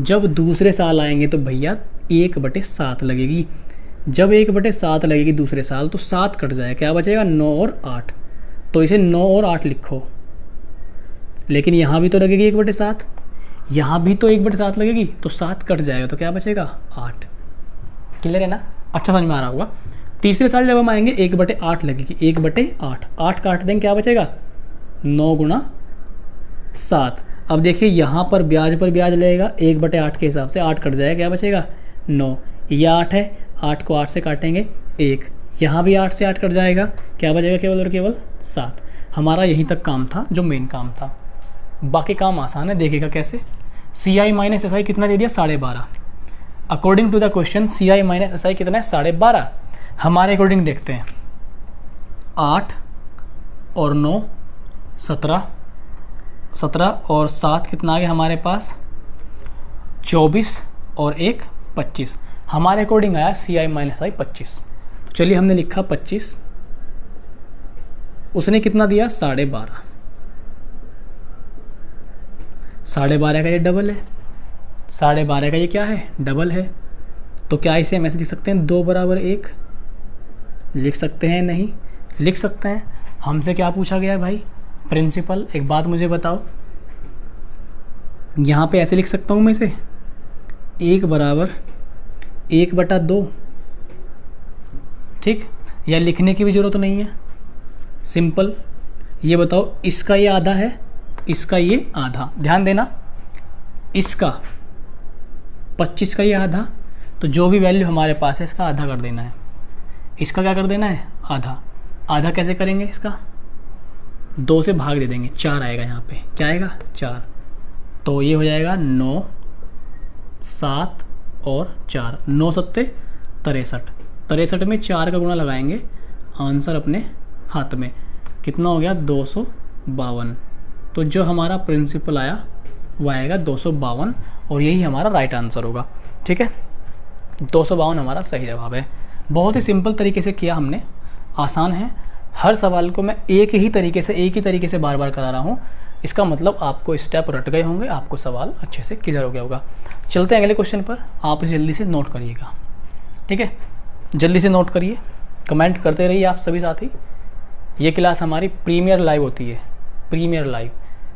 जब दूसरे साल आएंगे तो भैया 1/7 लगेगी। जब 1/7 लगेगी दूसरे साल तो 7 कट जाएगा, क्या बचेगा 9 और 8। तो इसे 9 और 8 लिखो, लेकिन यहाँ भी तो लगेगी 1/7, यहाँ भी तो 1/7 लगेगी, तो 7 कट जाएगा तो क्या बचेगा 8। क्लियर है ना, अच्छा समझ में आ रहा होगा। तीसरे साल जब हम आएंगे 1/8 लगेगी, 1/8, 8 काट देंगे, क्या बचेगा 9 गुणा 7। अब देखिए यहाँ पर ब्याज लगेगा 1/8 के हिसाब से, 8 कट जाएगा, क्या बचेगा 9। ये 8 है, 8 को 8 से काटेंगे 1, यहाँ भी 8 से 8 कट जाएगा, क्या बचेगा केवल और केवल 7। हमारा यहीं तक काम था जो मेन काम था, बाकी काम आसान है। देखिएगा कैसे, CI माइनस SI कितना दे दिया 12.5। According to the question CI minus SI कितना है 12.5। हमारे अकॉर्डिंग देखते हैं, 8 और 9 17, 17 और 7 कितना आ गया हमारे पास 24 और 1 25। हमारे अकॉर्डिंग आया CI माइनस SI 25। तो चलिए हमने लिखा 25, उसने कितना दिया 12.5। 12.5 का ये डबल है, 12.5 का ये क्या है डबल है। तो क्या इसे हम ऐसे लिख सकते हैं 2 बराबर 1 लिख सकते हैं, नहीं लिख सकते हैं। हमसे क्या पूछा गया है भाई, प्रिंसिपल एक बात मुझे बताओ, यहाँ पे ऐसे लिख सकता हूँ मैं इसे 1 बराबर 1/2, ठीक, या लिखने की भी जरूरत नहीं है, सिंपल। ये बताओ इसका ये आधा है, इसका ये आधा, ध्यान देना, इसका 25 का ये आधा, तो जो भी वैल्यू हमारे पास है इसका आधा कर देना है। इसका क्या कर देना है आधा। आधा कैसे करेंगे, इसका 2 से भाग दे देंगे, 4 आएगा यहाँ पे, क्या आएगा 4। तो ये हो जाएगा 9 7 और 4, 9 सत्ते 63, 63 में 4 का गुणा लगाएंगे, आंसर अपने हाथ में कितना हो गया 252। तो जो हमारा प्रिंसिपल आया वो आएगा 252 और यही हमारा राइट आंसर होगा। ठीक है, 252 हमारा सही जवाब है। बहुत ही सिंपल तरीके से किया हमने, आसान है। हर सवाल को मैं एक ही तरीके से बार बार करा रहा हूँ, इसका मतलब आपको स्टेप रट गए होंगे, आपको सवाल अच्छे से क्लियर हो गया होगा। चलते हैं अगले क्वेश्चन पर, आप इसे जल्दी से नोट करिएगा। ठीक है, जल्दी से नोट करिए, कमेंट करते रहिए आप सभी साथी। ये क्लास हमारी प्रीमियर लाइव होती है, प्रीमियर लाइव,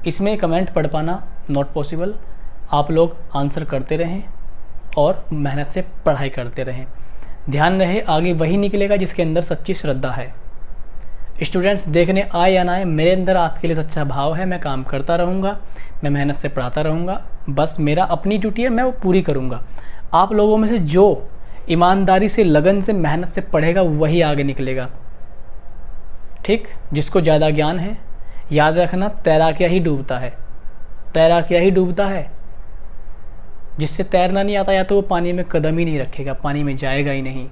इसमें कमेंट पढ़ पाना नॉट पॉसिबल। आप लोग आंसर करते रहें और मेहनत से पढ़ाई करते रहें। ध्यान रहे आगे वही निकलेगा जिसके अंदर सच्ची श्रद्धा है। स्टूडेंट्स देखने आए या ना आए, मेरे अंदर आपके लिए सच्चा भाव है, मैं काम करता रहूँगा, मैं मेहनत से पढ़ाता रहूँगा। बस मेरा अपनी ड्यूटी है, मैं वो पूरी करूँगा। आप लोगों में से जो ईमानदारी से, लगन से, मेहनत से पढ़ेगा वही आगे निकलेगा। ठीक, जिसको ज़्यादा ज्ञान है, याद रखना तैराकिया ही डूबता है, तैराकिया ही डूबता है। जिससे तैरना नहीं आता या तो वो पानी में कदम ही नहीं रखेगा, पानी में जाएगा ही नहीं।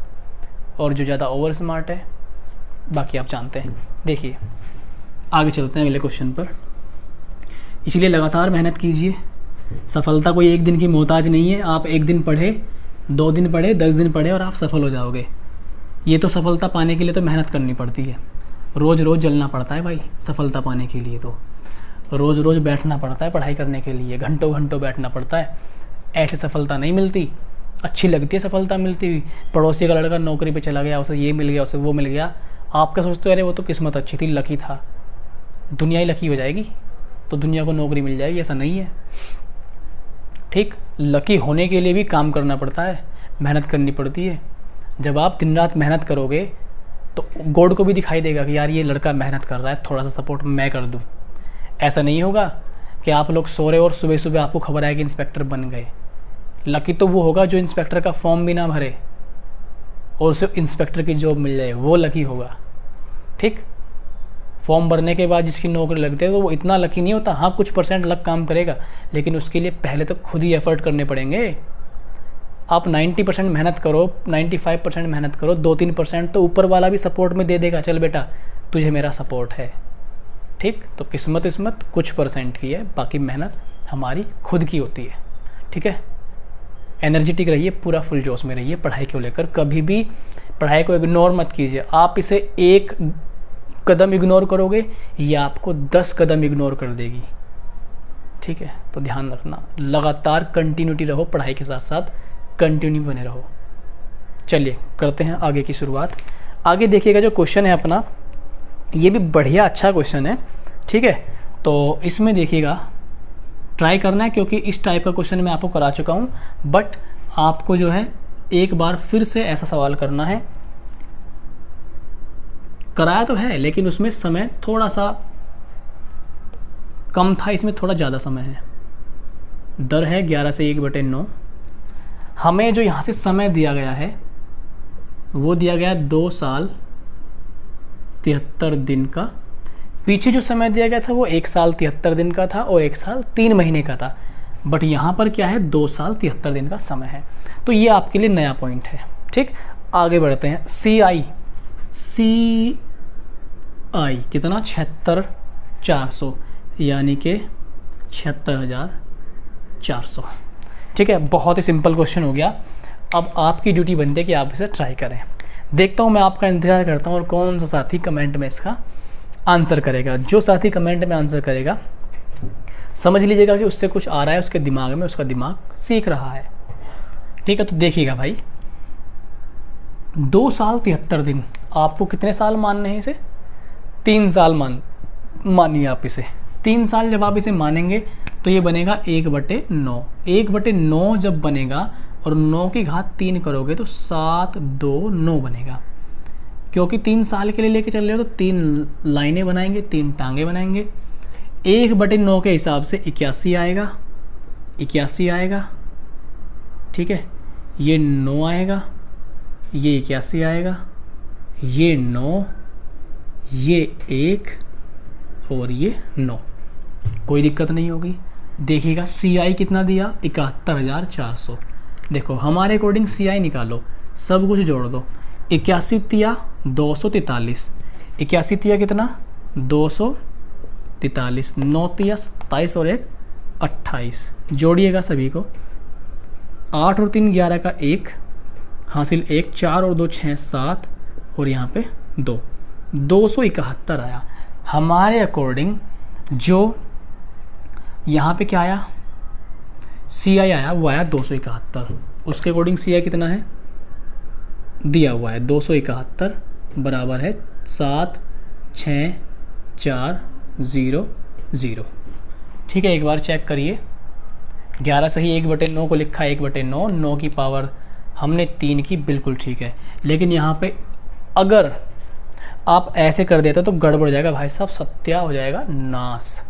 और जो ज़्यादा ओवर स्मार्ट है, बाकी आप जानते हैं। देखिए आगे चलते हैं अगले क्वेश्चन पर। इसलिए लगातार मेहनत कीजिए, सफलता कोई एक दिन की मोहताज नहीं है। आप एक दिन पढ़े, 2 दिन पढ़े, 10 दिन पढ़े और आप सफल हो जाओगे। ये तो सफलता पाने के लिए तो मेहनत करनी पड़ती है, रोज़ रोज़ जलना पड़ता है भाई सफलता पाने के लिए। तो रोज़ रोज़ बैठना पड़ता है पढ़ाई करने के लिए, घंटों घंटों बैठना पड़ता है। ऐसे सफलता नहीं मिलती। अच्छी लगती है सफलता मिलती हुई, पड़ोसी का लड़का नौकरी पे चला गया, उसे ये मिल गया, उसे वो मिल गया, आप क्या सोचते हो अरे वो तो किस्मत अच्छी थी, लकी था। दुनिया ही लकी हो जाएगी तो दुनिया को नौकरी मिल जाएगी, ऐसा नहीं है। ठीक, लकी होने के लिए भी काम करना पड़ता है, मेहनत करनी पड़ती है। जब आप दिन रात मेहनत करोगे तो गॉड को भी दिखाई देगा कि यार ये लड़का मेहनत कर रहा है, थोड़ा सा सपोर्ट मैं कर दूँ। ऐसा नहीं होगा कि आप लोग सो रहे और सुबह सुबह आपको खबर आए कि इंस्पेक्टर बन गए। लकी तो वो होगा जो इंस्पेक्टर का फॉर्म भी ना भरे और उसे इंस्पेक्टर की जॉब मिल जाए, वो लकी होगा। ठीक, फॉर्म भरने के बाद जिसकी नौकरी लगती है तो वो इतना लकी नहीं होता। हाँ, कुछ % लक काम करेगा, लेकिन उसके लिए पहले तो खुद ही एफर्ट करने पड़ेंगे। आप 90% मेहनत करो, 95% मेहनत करो, 2-3% तो ऊपर वाला भी सपोर्ट में दे देगा, चल बेटा तुझे मेरा सपोर्ट है। ठीक, तो किस्मत कुछ % की है, बाकी मेहनत हमारी खुद की होती है। ठीक है, एनर्जेटिक रहिए, पूरा फुल जोश में रहिए पढ़ाई को लेकर। कभी भी पढ़ाई को इग्नोर मत कीजिए। आप इसे एक कदम इग्नोर करोगे ये आपको 10 कदम इग्नोर कर देगी, ठीक है। तो ध्यान रखना, लगातार कंटिन्यूटी रहो, पढ़ाई के साथ साथ कंटिन्यू बने रहो। चलिए करते हैं आगे की शुरुआत। आगे देखिएगा जो क्वेश्चन है अपना, ये भी बढ़िया अच्छा क्वेश्चन है, ठीक है। तो इसमें देखिएगा, ट्राई करना है क्योंकि इस टाइप का क्वेश्चन मैं आपको करा चुका हूँ, बट आपको जो है एक बार फिर से ऐसा सवाल करना है। कराया तो है लेकिन उसमें समय थोड़ा सा कम था, इसमें थोड़ा ज़्यादा समय है। दर है 11 से 1/9। हमें जो यहाँ से समय दिया गया है वो दिया गया 2 साल 73 दिन का। पीछे जो समय दिया गया था वो 1 साल 73 दिन का था और 1 साल 3 महीने का था, बट यहाँ पर क्या है 2 साल 73 दिन का समय है। तो ये आपके लिए नया पॉइंट है, ठीक। आगे बढ़ते हैं। सी आई कितना 76,400 यानी कि 76,400, ठीक है। बहुत ही सिंपल क्वेश्चन हो गया। अब आपकी ड्यूटी बनती है कि आप इसे ट्राई करें। देखता हूँ, मैं आपका इंतज़ार करता हूँ और कौन सा साथी कमेंट में इसका आंसर करेगा। जो साथी कमेंट में आंसर करेगा समझ लीजिएगा कि उससे कुछ आ रहा है उसके दिमाग में, उसका दिमाग सीख रहा है, ठीक है। तो देखिएगा भाई, 2 साल 73 दिन, आपको कितने साल मानने हैं इसे? 3 साल मानिए आप इसे। 3 साल जब आप इसे मानेंगे तो ये बनेगा 1/9। 1/9 जब बनेगा और 9 की घात 3 करोगे तो 729 बनेगा। क्योंकि 3 साल के लिए लेके चल रहे हो तो 3 लाइनें बनाएंगे, 3 टांगे बनाएंगे। 1/9 के हिसाब से 81 आएगा, 81 आएगा, ठीक है। ये 9 आएगा, ये 81 आएगा, ये 9, ये 1 और ये 9। कोई दिक्कत नहीं होगी। देखिएगा सी आई कितना दिया, 71,400। देखो हमारे अकॉर्डिंग सी आई निकालो, सब कुछ जोड़ दो। 81 तिया 243, 81 तिया कितना 243, 9 तिया 27 और 1 28। जोड़िएगा सभी को, 8 और 3 11 का 1 हासिल 1, 4 और 2 6 7 और यहाँ पे 2, 271 आया। हमारे अकॉर्डिंग जो यहाँ पे क्या आया, सी आई आया, वो आया 271। उसके अकॉर्डिंग सी आई कितना है दिया हुआ है, 271 बराबर है 76400, ठीक है। एक बार चेक करिए, 11 सही 1/9 को लिखा 1/9, 9 की पावर हमने 3 की, बिल्कुल ठीक है। लेकिन यहाँ पे अगर आप ऐसे कर देते तो गड़बड़ हो जाएगा भाई साहब, सत्या हो जाएगा नाश,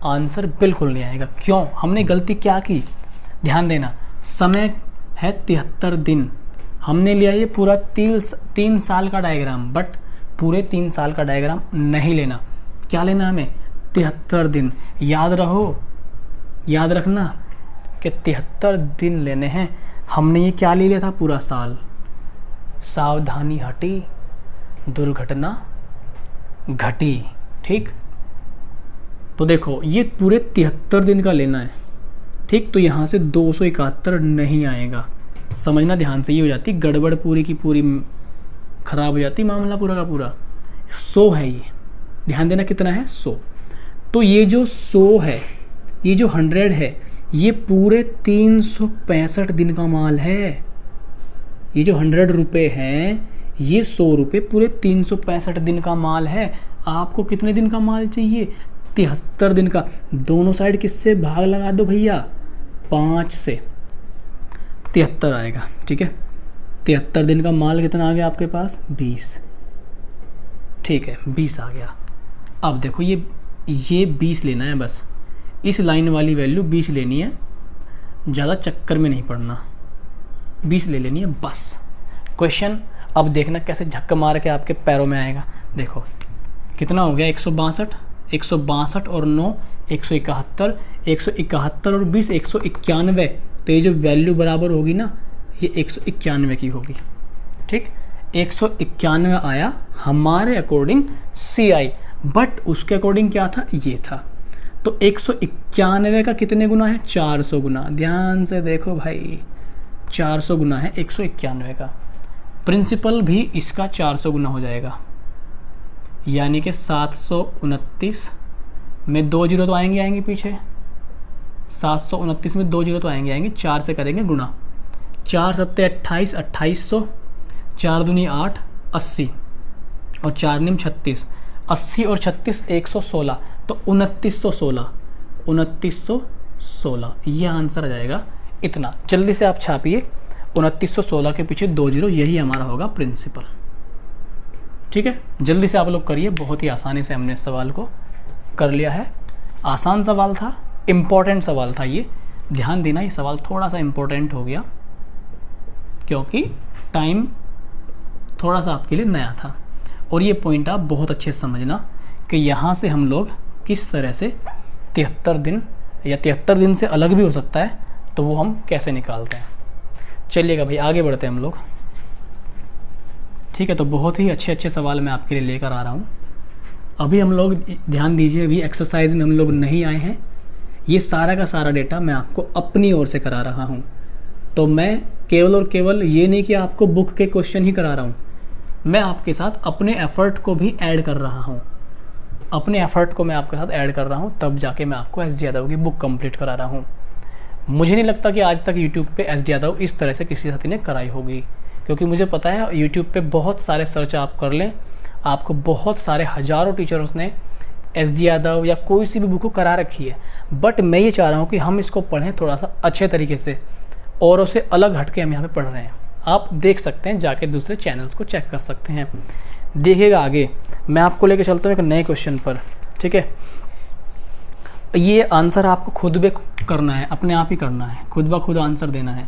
आंसर बिल्कुल नहीं आएगा। क्यों? हमने गलती क्या की, ध्यान देना। समय है 73 दिन, हमने लिया ये पूरा 3 साल का डायग्राम, बट पूरे 3 साल का डायग्राम नहीं लेना। क्या लेना हमें? 73 दिन। याद रखना कि 73 दिन लेने हैं। हमने ये क्या ले लिया था पूरा साल। सावधानी हटी, दुर्घटना घटी, ठीक। तो देखो ये पूरे 73 दिन का लेना है, ठीक। तो यहाँ से 271 नहीं आएगा, समझना ध्यान से। ये हो जाती गड़बड़, पूरी की पूरी खराब हो जाती मामला पूरा का पूरा। 100 है ये, ध्यान देना कितना है 100। तो ये जो 100 है, ये जो 100 है, ये पूरे 365 दिन का माल है। ये जो 100 रुपये हैं, ये 100 रुपये पूरे 365 दिन का माल है। आपको कितने दिन का माल चाहिए? 73 दिन का। दोनों साइड किससे भाग लगा दो भैया? 5 से। 73 आएगा, ठीक है। 73 दिन का माल कितना आ गया आपके पास? 20, ठीक है, 20 आ गया। अब देखो ये 20 लेना है बस, इस लाइन वाली वैल्यू 20 लेनी है, ज़्यादा चक्कर में नहीं पड़ना, 20 ले लेनी है बस। क्वेश्चन अब देखना कैसे झक्का मार के आपके पैरों में आएगा। देखो कितना हो गया, 162, 162 और 9 171, 171 और 20 191। तो ये जो वैल्यू बराबर होगी ना, ये 191 की होगी, ठीक। 191 आया हमारे अकॉर्डिंग सी आई, बट उसके अकॉर्डिंग क्या था? ये था। तो 191 का कितने गुना है? 400 गुना। ध्यान से देखो भाई, 400 गुना है 191 का। प्रिंसिपल भी इसका 400 गुना हो जाएगा, यानी कि 729 में 2 जीरो तो आएंगे पीछे, 729 में 2 जीरो तो आएंगे, 4 से करेंगे गुना, 4 सत्ते 28, 2800, 4 दूनी 8, 80 और 4 निम 36, 80 और 36 116, तो 2916 ये आंसर आ जाएगा। इतना जल्दी से आप छापिए, 2916 के पीछे 2 जीरो, यही हमारा होगा प्रिंसिपल। ठीक है, जल्दी से आप लोग करिए, बहुत ही आसानी से हमने इस सवाल को कर लिया है। आसान सवाल था, इम्पोर्टेंट सवाल था, ये ध्यान देना, ये सवाल थोड़ा सा इम्पोर्टेंट हो गया क्योंकि टाइम थोड़ा सा आपके लिए नया था। और ये पॉइंट आप बहुत अच्छे से समझना कि यहाँ से हम लोग किस तरह से 73 दिन या 73 दिन से अलग भी हो सकता है, तो वो हम कैसे निकालते हैं। चलिएगा भाई, आगे बढ़ते हैं हम लोग। ठीक है, तो बहुत ही अच्छे सवाल मैं आपके लिए लेकर आ रहा हूँ। अभी हम लोग ध्यान दीजिए, अभी एक्सरसाइज में हम लोग नहीं आए हैं। ये सारा का सारा डेटा मैं आपको अपनी ओर से करा रहा हूँ। तो मैं केवल और केवल ये नहीं कि आपको बुक के क्वेश्चन ही करा रहा हूँ, मैं आपके साथ अपने एफर्ट को भी ऐड कर रहा हूँ। अपने एफर्ट को मैं आपके साथ ऐड कर रहा हूँ, तब जाके मैं आपको एस डी यादव की बुक कंप्लीट करा रहा हूँ। मुझे नहीं लगता कि आज तक यूट्यूब पे एस डी यादव इस तरह से किसी साथी ने कराई होगी, क्योंकि मुझे पता है यूट्यूब पे बहुत सारे सर्च आप कर लें, आपको बहुत सारे हज़ारों टीचर्स ने एस डी यादव या कोई सी भी बुक को करा रखी है। बट मैं ये चाह रहा हूँ कि हम इसको पढ़ें थोड़ा सा अच्छे तरीके से, औरों से अलग हटके हम यहाँ पे पढ़ रहे हैं। आप देख सकते हैं, जाके दूसरे चैनल्स को चेक कर सकते हैं। देखिएगा आगे, मैं आपको लेके चलता हूँ एक नए क्वेश्चन पर। ठीक है, ये आंसर आपको खुद भी करना है, अपने आप ही करना है, खुद ब खुद आंसर देना है।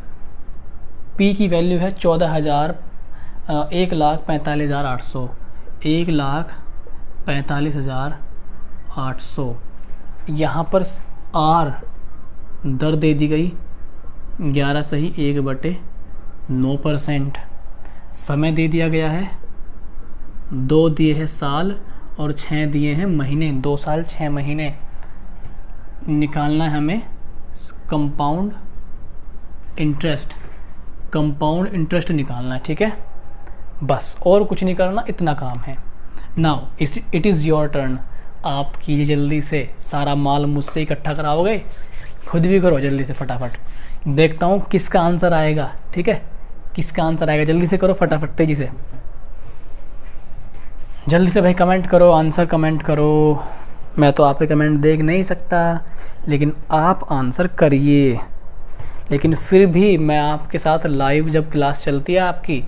पी की वैल्यू है 1,45,800, 1,45,800। यहाँ पर आर दर दे दी गई 11 सही 1/9%। समय दे दिया गया है, 2 दिए हैं साल और 6 दिए हैं महीने, 2 साल 6 महीने। निकालना है हमें कंपाउंड इंटरेस्ट निकालना है। ठीक है, बस और कुछ नहीं करना, इतना काम है। Now it is your turn. आप कीजिए जल्दी से, सारा माल मुझसे इकट्ठा कराओगे, खुद भी करो जल्दी से फटाफट। देखता हूँ किसका आंसर आएगा। ठीक है, किसका आंसर आएगा, जल्दी से करो फटाफट, तेजी से, जल्दी से भाई कमेंट करो, आंसर कमेंट करो। मैं तो आपके कमेंट देख नहीं सकता, लेकिन आप आंसर करिए। लेकिन फिर भी मैं आपके साथ लाइव जब क्लास चलती है आपकी,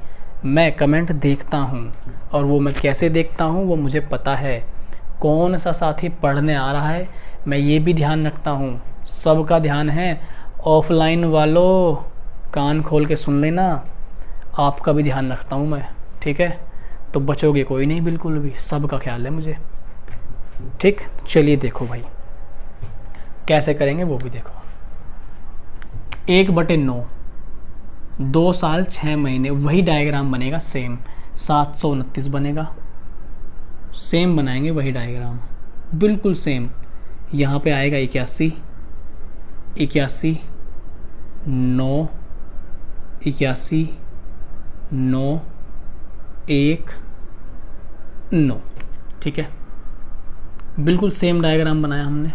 मैं कमेंट देखता हूँ, और वो मैं कैसे देखता हूँ वो मुझे पता है। कौन सा साथी पढ़ने आ रहा है मैं ये भी ध्यान रखता हूँ, सबका ध्यान है। ऑफलाइन वालों कान खोल के सुन लेना, आपका भी ध्यान रखता हूँ मैं। ठीक है, तो बचोगे कोई नहीं, बिल्कुल भी, सबका ख्याल है मुझे। ठीक, चलिए देखो भाई कैसे करेंगे वो भी देखो। 1/9, 2 साल 6 महीने, वही डायग्राम बनेगा सेम, 729 बनेगा, सेम बनाएंगे वही डायग्राम, बिल्कुल सेम। यहाँ पे आएगा 81, 9, 81, 9, 1, 9। ठीक है, बिल्कुल सेम डायग्राम बनाया हमने।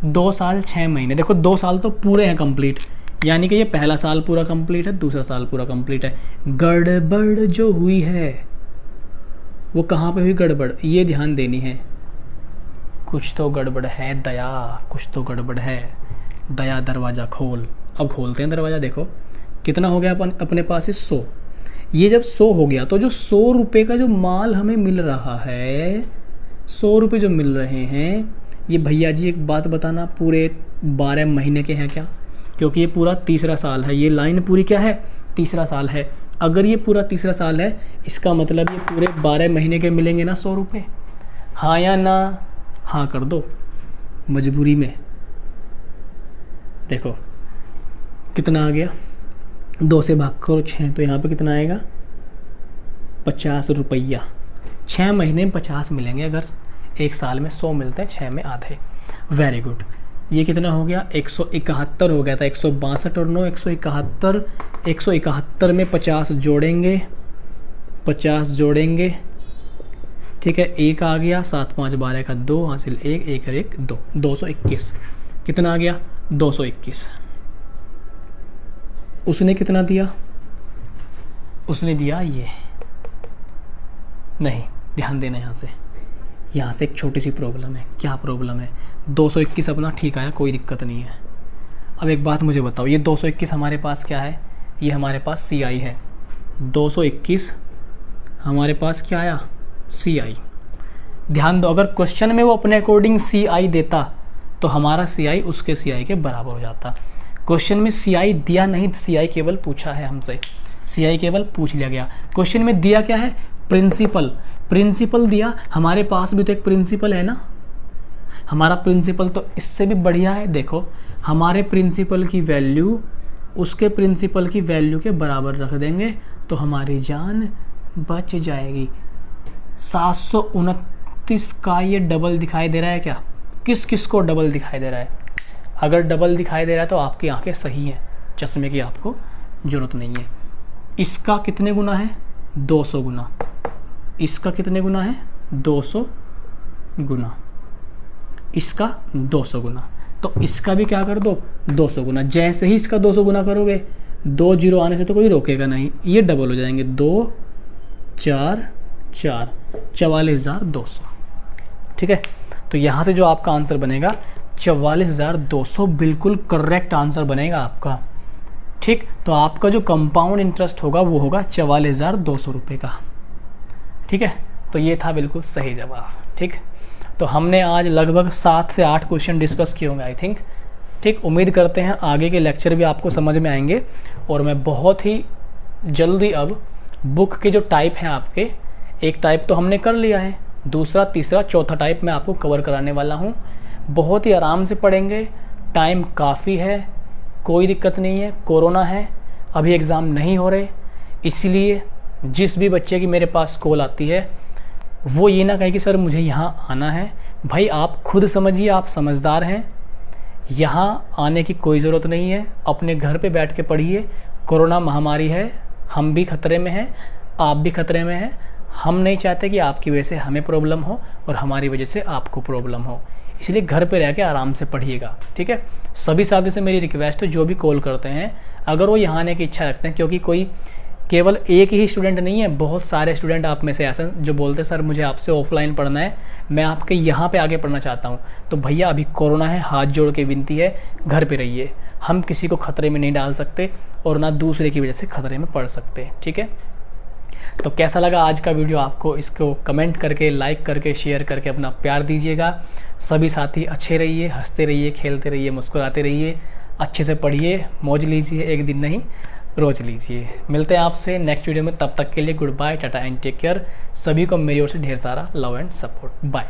2 साल 6 महीने, देखो 2 साल तो पूरे हैं कंप्लीट, यानी कि ये पहला साल पूरा कंप्लीट है, दूसरा साल पूरा कंप्लीट है। गड़बड़ जो हुई है वो कहाँ पे हुई गड़बड़, ये ध्यान देनी है। कुछ तो गड़बड़ है दया, कुछ तो गड़बड़ है दया, दरवाज़ा खोल। अब खोलते हैं दरवाज़ा, देखो कितना हो गया अपने पास है 100। ये जब 100 हो गया तो जो 100 रुपये का जो माल हमें मिल रहा है, 100 रुपये जो मिल रहे हैं, ये भैया जी एक बात बताना, पूरे 12 महीने के हैं क्या? क्योंकि ये पूरा तीसरा साल है, ये लाइन पूरी क्या है, तीसरा साल है। अगर ये पूरा तीसरा साल है, इसका मतलब ये पूरे 12 महीने के मिलेंगे ना 100 रुपये। हाँ या ना? हाँ कर दो मजबूरी में। देखो कितना आ गया, 2 से भाग करो 6, तो यहाँ पे कितना आएगा 50 रुपया। 6 महीने में 50 मिलेंगे, अगर एक साल में 100 मिलते हैं, 6 में आधे। Very good. ये कितना हो गया 171 हो गया था, 162 और 9 171, 171 में 50 जोड़ेंगे, 50 जोड़ेंगे, ठीक है, 1 आ गया, 7 5 12 का 2 हासिल 1, 1 और 1 2, 221। कितना आ गया 221। उसने कितना दिया, उसने दिया ये, नहीं ध्यान देना यहाँ से एक छोटी सी प्रॉब्लम है। क्या प्रॉब्लम है, 221 अपना ठीक आया, कोई दिक्कत नहीं है। अब एक बात मुझे बताओ, ये 221 हमारे पास क्या है, ये हमारे पास सी आई है। 221 हमारे पास क्या आया, सी आई। ध्यान दो, अगर क्वेश्चन में वो अपने अकॉर्डिंग सी आई देता तो हमारा सी आई उसके सी आई के बराबर हो जाता। क्वेश्चन में सी आई दिया नहीं, सी आई केवल पूछा है हमसे, सी आई केवल पूछ लिया गया। क्वेश्चन में दिया क्या है, प्रिंसिपल, प्रिंसिपल दिया, हमारे पास भी तो एक प्रिंसिपल है ना, हमारा प्रिंसिपल तो इससे भी बढ़िया है। देखो हमारे प्रिंसिपल की वैल्यू उसके प्रिंसिपल की वैल्यू के बराबर रख देंगे तो हमारी जान बच जाएगी। 729 का ये डबल दिखाई दे रहा है क्या, किस किस को डबल दिखाई दे रहा है, अगर डबल दिखाई दे रहा है तो आपकी आंखें सही हैं, चश्मे की आपको ज़रूरत नहीं है। इसका कितने गुना है, 200 गुना, इसका कितने गुना है, 200 गुना, इसका 200 गुना, तो इसका भी क्या कर दो 200 गुना। जैसे ही इसका 200 गुना करोगे, 2 जीरो आने से तो कोई रोकेगा नहीं, ये डबल हो जाएंगे, 2 4 4, 44,200, ठीक है। तो यहाँ से जो आपका आंसर बनेगा 44,200 बिल्कुल करेक्ट आंसर बनेगा आपका, ठीक। तो आपका जो कंपाउंड इंटरेस्ट होगा वो होगा 44,200 रुपये का, ठीक है। तो ये था बिल्कुल सही जवाब, ठीक। तो हमने आज लगभग 7 से 8 क्वेश्चन डिस्कस किए होंगे आई थिंक, ठीक। उम्मीद करते हैं आगे के लेक्चर भी आपको समझ में आएंगे और मैं बहुत ही जल्दी अब बुक के जो टाइप हैं आपके, एक टाइप तो हमने कर लिया है, दूसरा तीसरा चौथा टाइप मैं आपको कवर कराने वाला हूँ। बहुत ही आराम से पढ़ेंगे, टाइम काफ़ी है, कोई दिक्कत नहीं है, कोरोना है, अभी एग्ज़ाम नहीं हो रहे, इसलिए जिस भी बच्चे की मेरे पास कॉल आती है वो ये ना कहे कि सर मुझे यहाँ आना है। भाई आप खुद समझिए, आप समझदार हैं, यहाँ आने की कोई ज़रूरत नहीं है, अपने घर पे बैठ के पढ़िए। कोरोना महामारी है, हम भी खतरे में हैं, आप भी खतरे में हैं, हम नहीं चाहते कि आपकी वजह से हमें प्रॉब्लम हो और हमारी वजह से आपको प्रॉब्लम हो, इसलिए घर पे रह के आराम से पढ़िएगा, ठीक है। सभी साथियों से मेरी रिक्वेस्ट है, जो भी कॉल करते हैं अगर वो यहाँ आने की इच्छा रखते हैं, क्योंकि कोई केवल एक ही स्टूडेंट नहीं है, बहुत सारे स्टूडेंट आप में से ऐसे जो बोलते हैं सर मुझे आपसे ऑफलाइन पढ़ना है, मैं आपके यहाँ पे आगे पढ़ना चाहता हूँ। तो भैया अभी कोरोना है, हाथ जोड़ के विनती है, घर पे रहिए, हम किसी को खतरे में नहीं डाल सकते और ना दूसरे की वजह से खतरे में पड़ सकते, ठीक है। तो कैसा लगा आज का वीडियो आपको, इसको कमेंट करके, लाइक करके, शेयर करके अपना प्यार दीजिएगा। सभी साथी अच्छे रहिए, हंसते रहिए, खेलते रहिए, मुस्कुराते रहिए, अच्छे से पढ़िए, मौज लीजिए, एक दिन नहीं रोज लीजिए। मिलते हैं आपसे नेक्स्ट वीडियो में, तब तक के लिए good bye, tata and take care. सभी को मेरी ओर से ढेर सारा लव एंड सपोर्ट, बाय।